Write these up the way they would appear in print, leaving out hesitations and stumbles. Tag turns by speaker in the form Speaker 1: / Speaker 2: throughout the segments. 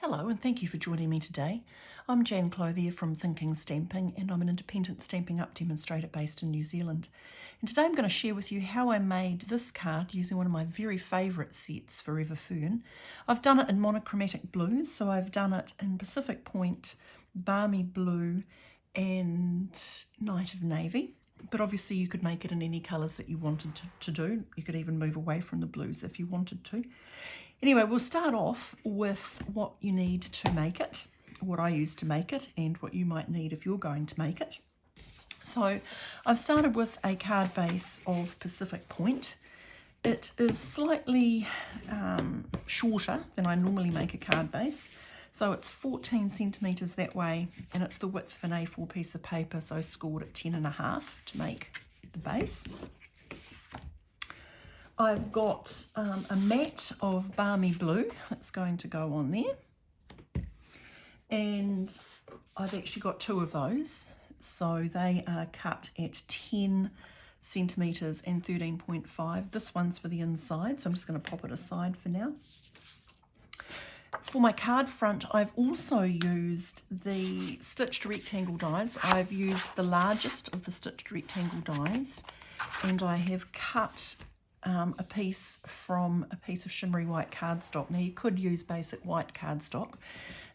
Speaker 1: Hello and thank you for joining me today. I'm Jan Clothier from Thinking Stamping and I'm an independent Stampin Up demonstrator based in New Zealand. And today I'm going to share with you how I made this card using one of my very favourite sets, Forever Fern. I've done it in monochromatic blues, so I've done it in Pacific Point, Balmy Blue and Night of Navy. But obviously you could make it in any colours that you wanted to do. You could even move away from the blues if you wanted to. Anyway, we'll start off with what you need to make it, what I use to make it, and what you might need if you're going to make it. So I've started with a card base of Pacific Point. It is slightly shorter than I normally make a card base. So it's 14 centimetres that way, and it's the width of an A4 piece of paper, so I scored at 10.5 to make the base. I've got a mat of Balmy Blue that's going to go on there, and I've actually got two of those, so they are cut at 10 centimetres and 13.5. This one's for the inside, so I'm just going to pop it aside for now. For my card front, I've also used the stitched rectangle dies. I've used the largest of the stitched rectangle dies, and I have cut a piece from a piece of shimmery white cardstock. Now you could use basic white cardstock.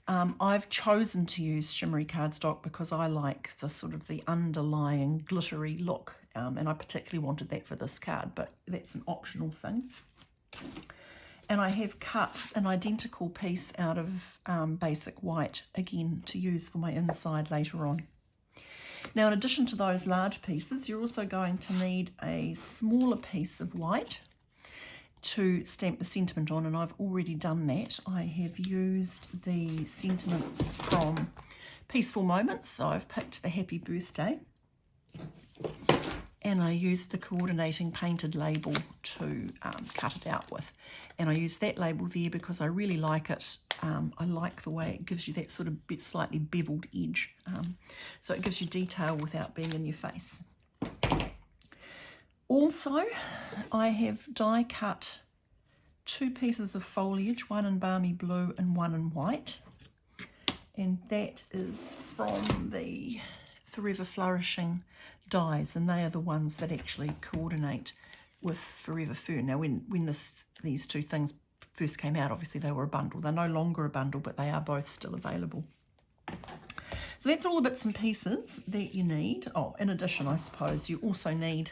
Speaker 1: I've chosen to use shimmery cardstock because I like the sort of the underlying glittery look, and I particularly wanted that for this card, but that's an optional thing. And I have cut an identical piece out of basic white, again, to use for my inside later on. Now, in addition to those large pieces, you're also going to need a smaller piece of white to stamp the sentiment on, and I've already done that. I have used the sentiments from Peaceful Moments, so I've picked the Happy Birthday, and I used the coordinating painted label to cut it out with. And I used that label there because I really like it. I like the way it gives you that sort of slightly beveled edge. So it gives you detail without being in your face. Also, I have die cut two pieces of foliage, one in Balmy Blue and one in white. And that is from the Forever Flourishing dies, and they are the ones that actually coordinate with Forever Fern. Now when these two things first came out, obviously they were a bundle. They're no longer a bundle, but they are both still available. So that's all the bits and pieces that you need. Oh, in addition, I suppose you also need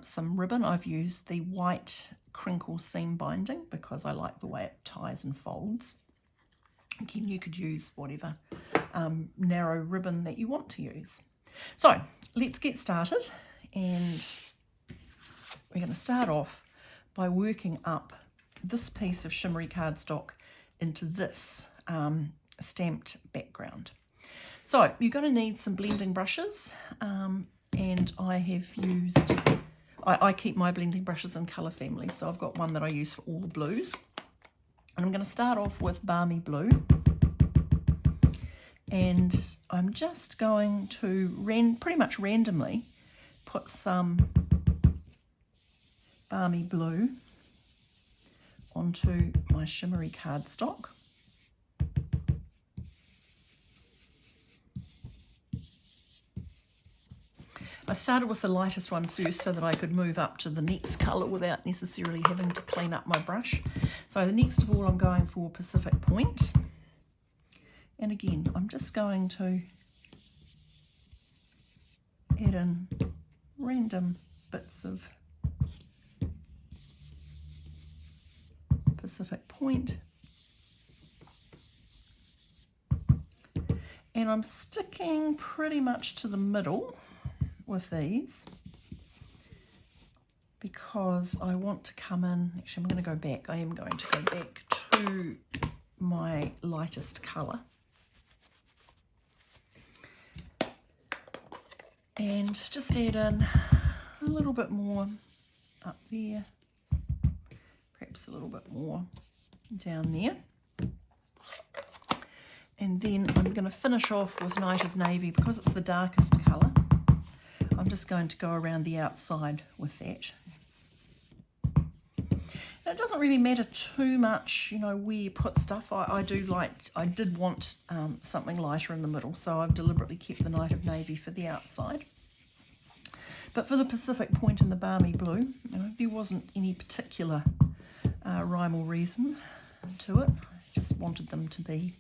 Speaker 1: some ribbon. I've used the white crinkle seam binding because I like the way it ties and folds. Again, you could use whatever narrow ribbon that you want to use. So let's get started, and we're going to start off by working up this piece of shimmery cardstock into this stamped background. So you're going to need some blending brushes, and I have used, I keep my blending brushes in colour family, so I've got one that I use for all the blues. And I'm going to start off with Balmy Blue. And I'm just going to pretty much randomly put some Balmy Blue onto my shimmery cardstock. I started with the lightest one first so that I could move up to the next colour without necessarily having to clean up my brush. So the next of all I'm going for Pacific Point. And again, I'm just going to add in random bits of Pacific Point. And I'm sticking pretty much to the middle with these because I want to come in, actually I'm going to go back, I am going to go back to my lightest colour. And just add in a little bit more up there, perhaps a little bit more down there. And then I'm going to finish off with Night of Navy because it's the darkest colour. I'm just going to go around the outside with that. It doesn't really matter too much, you know, where you put stuff. I did want something lighter in the middle, so I've deliberately kept the Night of Navy for the outside. But for the Pacific Point and the Balmy Blue, you know, there wasn't any particular rhyme or reason to it. I just wanted them to be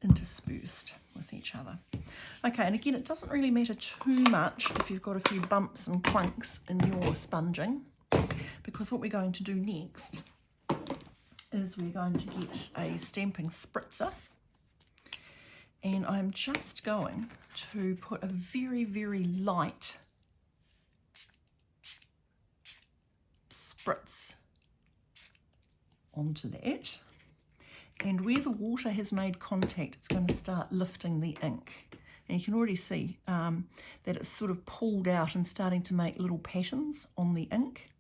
Speaker 1: interspersed with each other. Okay, and again, it doesn't really matter too much if you've got a few bumps and clunks in your sponging, because what we're going to do next is we're going to get a stamping spritzer, and I'm just going to put a very, very light spritz onto that. And where the water has made contact, it's going to start lifting the ink. And you can already see that it's sort of pulled out and starting to make little patterns on the ink.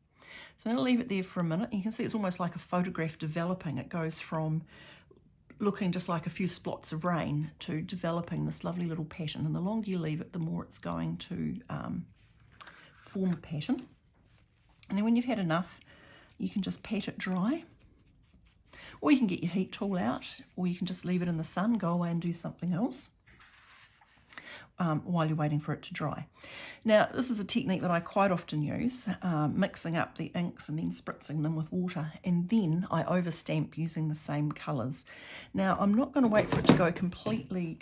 Speaker 1: So I'm going to leave it there for a minute. You can see it's almost like a photograph developing. It goes from looking just like a few splots of rain to developing this lovely little pattern. And the longer you leave it, the more it's going to form a pattern. And then when you've had enough, you can just pat it dry. Or you can get your heat tool out, or you can just leave it in the sun, go away and do something else while you're waiting for it to dry. Now, this is a technique that I quite often use, mixing up the inks and then spritzing them with water, and then I overstamp using the same colours. Now, I'm not going to wait for it to go completely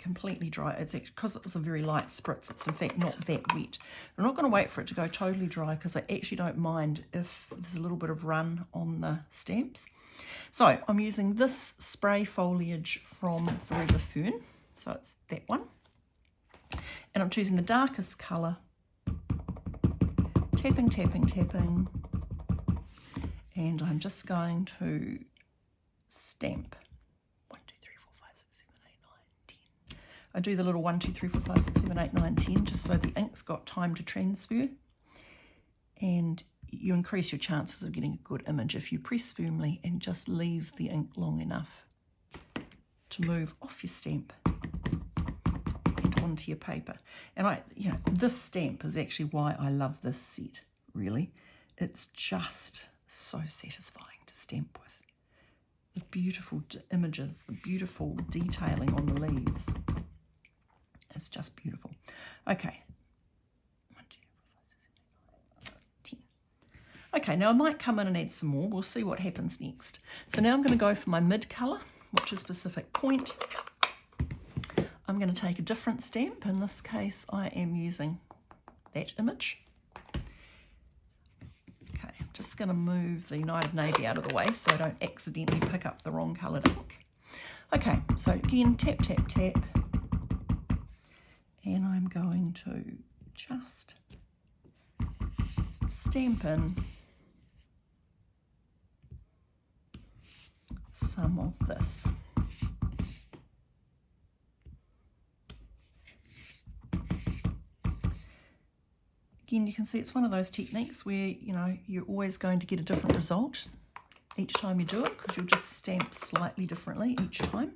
Speaker 1: dry. It's actually, because it was a very light spritz, it's in fact not that wet. I'm not going to wait for it to go totally dry, because I actually don't mind if there's a little bit of run on the stamps. So I'm using this spray foliage from Forever Fern, so it's that one. And I'm choosing the darkest colour, tapping, tapping, tapping, and I'm just going to stamp 1, 2, 3, 4, 5, 6, 7, 8, 9, 10. I do the little 1, 2, 3, 4, 5, 6, 7, 8, 9, 10, just so the ink's got time to transfer, and you increase your chances of getting a good image if you press firmly and just leave the ink long enough to move off your stamp and onto your paper. And this stamp is actually why I love this set, really. It's just so satisfying to stamp with. The beautiful images, the beautiful detailing on the leaves. It's just beautiful. Okay. Okay, now I might come in and add some more. We'll see what happens next. So now I'm going to go for my mid colour, which is Pacific Point. I'm going to take a different stamp. In this case, I am using that image. Okay, I'm just going to move the Night of Navy out of the way so I don't accidentally pick up the wrong coloured ink. Okay, so again, tap, tap, tap. And I'm going to just stamp in some of this. Again, you can see it's one of those techniques where, you know, you're always going to get a different result each time you do it, because you'll just stamp slightly differently each time.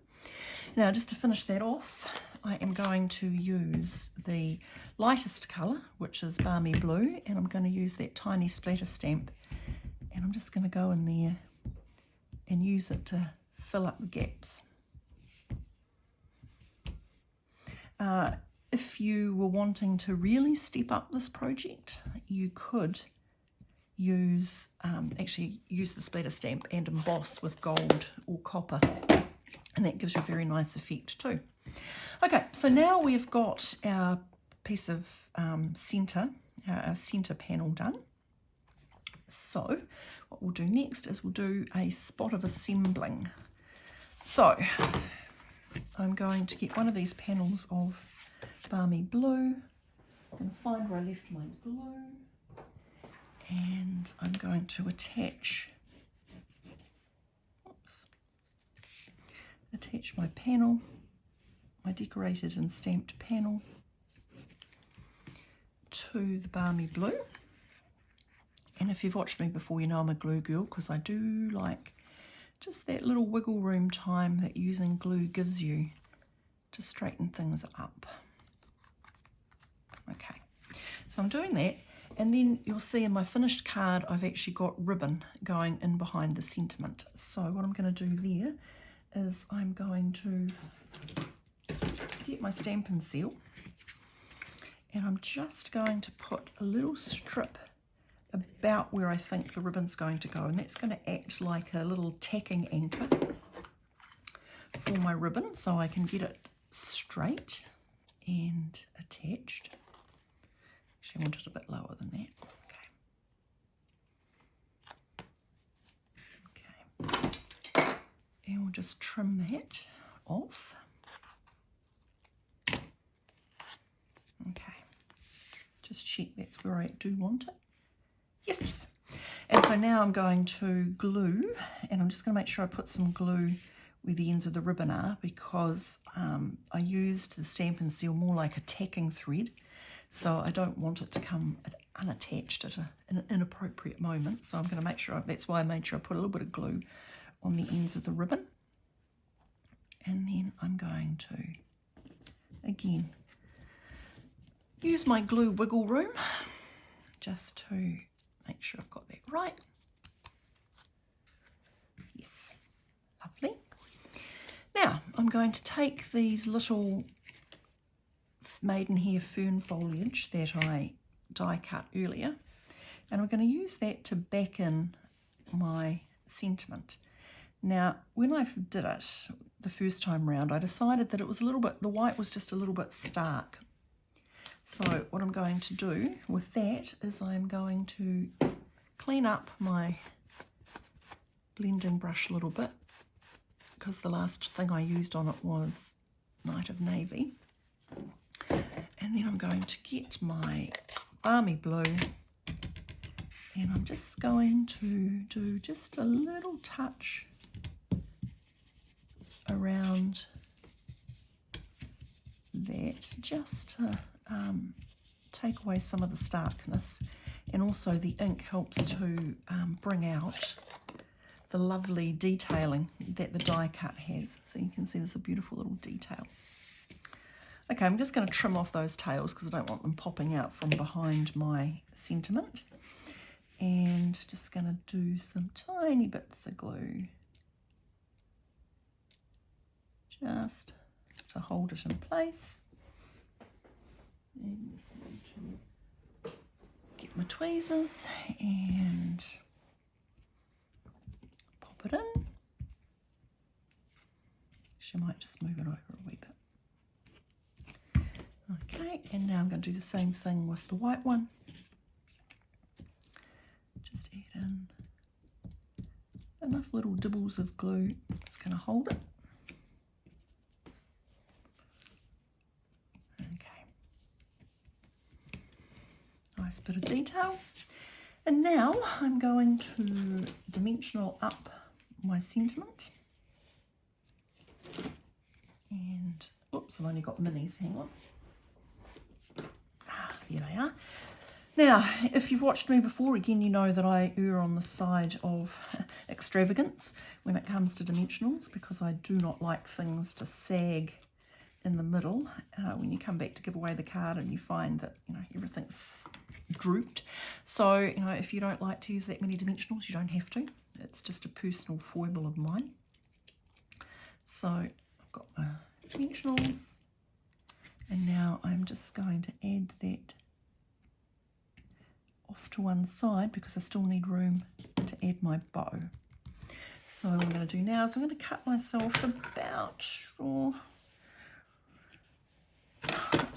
Speaker 1: Now, just to finish that off, I am going to use the lightest colour, which is Balmy Blue, and I'm going to use that tiny splatter stamp, and I'm just going to go in there and use it to fill up the gaps. If you were wanting to really step up this project, you could use actually use the splatter stamp and emboss with gold or copper, and that gives you a very nice effect too. Okay, so now we've got our piece of centre, our centre panel done. So what we'll do next is we'll do a spot of assembling. So I'm going to get one of these panels of Balmy Blue. I'm going to find where I left my glue, and I'm going to attach my panel, my decorated and stamped panel, to the Balmy Blue. And if you've watched me before, you know I'm a glue girl, because I do like just that little wiggle room time that using glue gives you to straighten things up. Okay, so I'm doing that, And then you'll see in my finished card, I've actually got ribbon going in behind the sentiment. So what I'm going to do there is I'm going to get my Stampin' Seal, and I'm just going to put a little strip about where I think the ribbon's going to go, and that's going to act like a little tacking anchor for my ribbon so I can get it straight and attached. Actually, I want it a bit lower than that. Okay. And we'll just trim that off. Okay. Just check that's where I do want it. Yes. And so now I'm going to glue, and I'm just going to make sure I put some glue where the ends of the ribbon are, because I used the Stampin' Seal more like a tacking thread. So I don't want it to come unattached at an inappropriate moment. So I'm going to make sure, that's why I made sure I put a little bit of glue on the ends of the ribbon. And then I'm going to, again, use my glue wiggle room just to make sure I've got that right. Yes, lovely. Now I'm going to take these little maidenhair fern foliage that I die cut earlier, and I'm going to use that to back in my sentiment. Now when I did it the first time round, I decided that it was a little bit, the white was just a little bit stark. So what I'm going to do with that is I'm going to clean up my blending brush a little bit, because the last thing I used on it was Night of Navy. And then I'm going to get my balmy blue, and I'm just going to do just a little touch around that, just to take away some of the starkness, and also the ink helps to bring out the lovely detailing that the die cut has. So you can see there's a beautiful little detail. Okay, I'm just going to trim off those tails because I don't want them popping out from behind my sentiment. And just going to do some tiny bits of glue just to hold it in place. And just going to get my tweezers and pop it in. She might just move it over a wee bit. Okay, and now I'm going to do the same thing with the white one. Just add in enough little dibbles of glue that's going to hold it. Okay. Nice bit of detail. And now I'm going to dimensional up my sentiment. And, oops, I've only got minis, hang on. Here they are. Now, if you've watched me before, again, you know that I err on the side of extravagance when it comes to dimensionals, because I do not like things to sag in the middle when you come back to give away the card and you find that, you know, everything's drooped. So, you know, if you don't like to use that many dimensionals, you don't have to. It's just a personal foible of mine. So I've got my dimensionals. And now I'm just going to add that off to one side because I still need room to add my bow. So what I'm going to do now is I'm going to cut myself about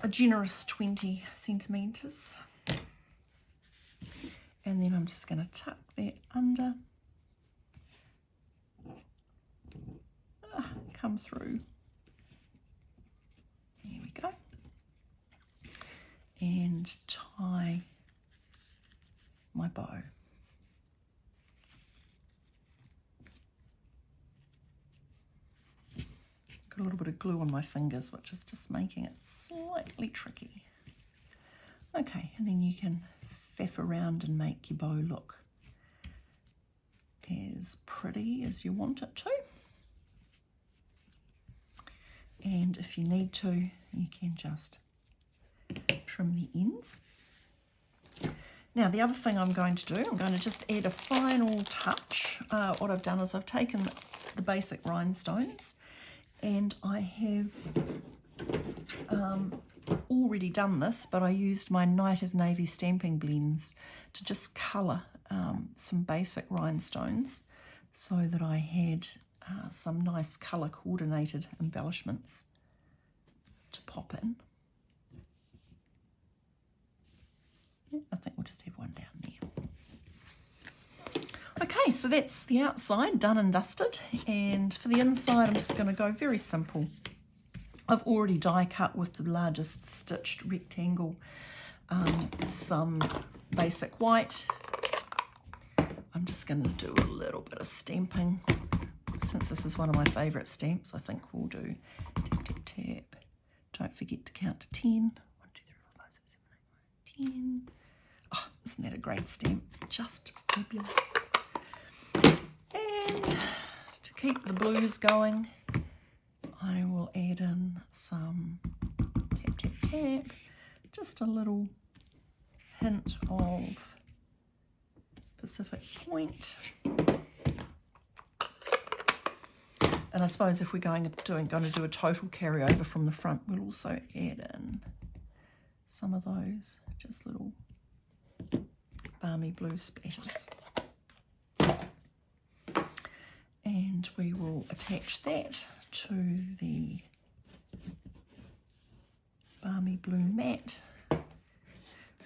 Speaker 1: a generous 20 centimetres. And then I'm just going to tuck that under, come through. There we go. And tie my bow. Got a little bit of glue on my fingers, which is just making it slightly tricky. Okay, and then you can faff around and make your bow look as pretty as you want it to. And if you need to, you can just trim the ends. Now the other thing I'm going to do, I'm going to just add a final touch. What I've done is I've taken the basic rhinestones and I have already done this, but I used my Night of Navy stamping blends to just colour some basic rhinestones so that I had some nice colour coordinated embellishments to pop in. Yeah, I think we'll just have one down there. Okay, so that's the outside done and dusted, and for the inside I'm just going to go very simple. I've already die cut with the largest stitched rectangle some basic white. I'm just going to do a little bit of stamping. Since this is one of my favourite stamps, I think we'll do tap, tap, tap. Don't forget to count to 10. 1, 2, 3, 4, 5, 6, 7, 8, 9, 10. Oh, isn't that a great stamp? Just fabulous. And to keep the blues going, I will add in some tap, tap, tap. Just a little hint of Pacific Point. And I suppose if we're going to do a total carryover from the front, we'll also add in some of those, just little balmy blue splatters. And we will attach that to the balmy blue mat,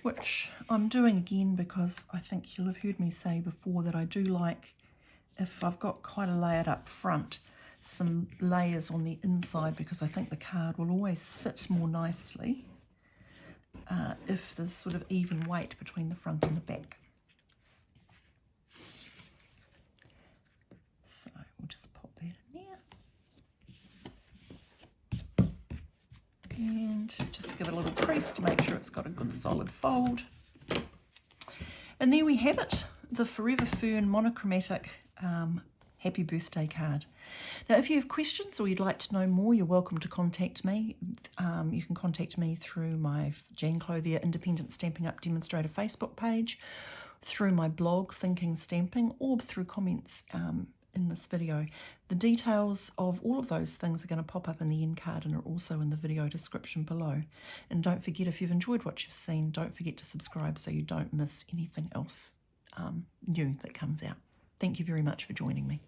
Speaker 1: which I'm doing again because I think you'll have heard me say before that I do like, if I've got quite a layout up front, some layers on the inside, because I think the card will always sit more nicely if there's sort of even weight between the front and the back. So we'll just pop that in there. And just give it a little press to make sure it's got a good solid fold. And there we have it, the Forever Fern monochromatic happy birthday card. Now if you have questions or you'd like to know more, you're welcome to contact me. You can contact me through my Jan Clothier Independent Stampin' Up Demonstrator Facebook page, through my blog Thinking Stamping, or through comments in this video. The details of all of those things are going to pop up in the end card and are also in the video description below. And don't forget, if you've enjoyed what you've seen, don't forget to subscribe so you don't miss anything else new that comes out. Thank you very much for joining me.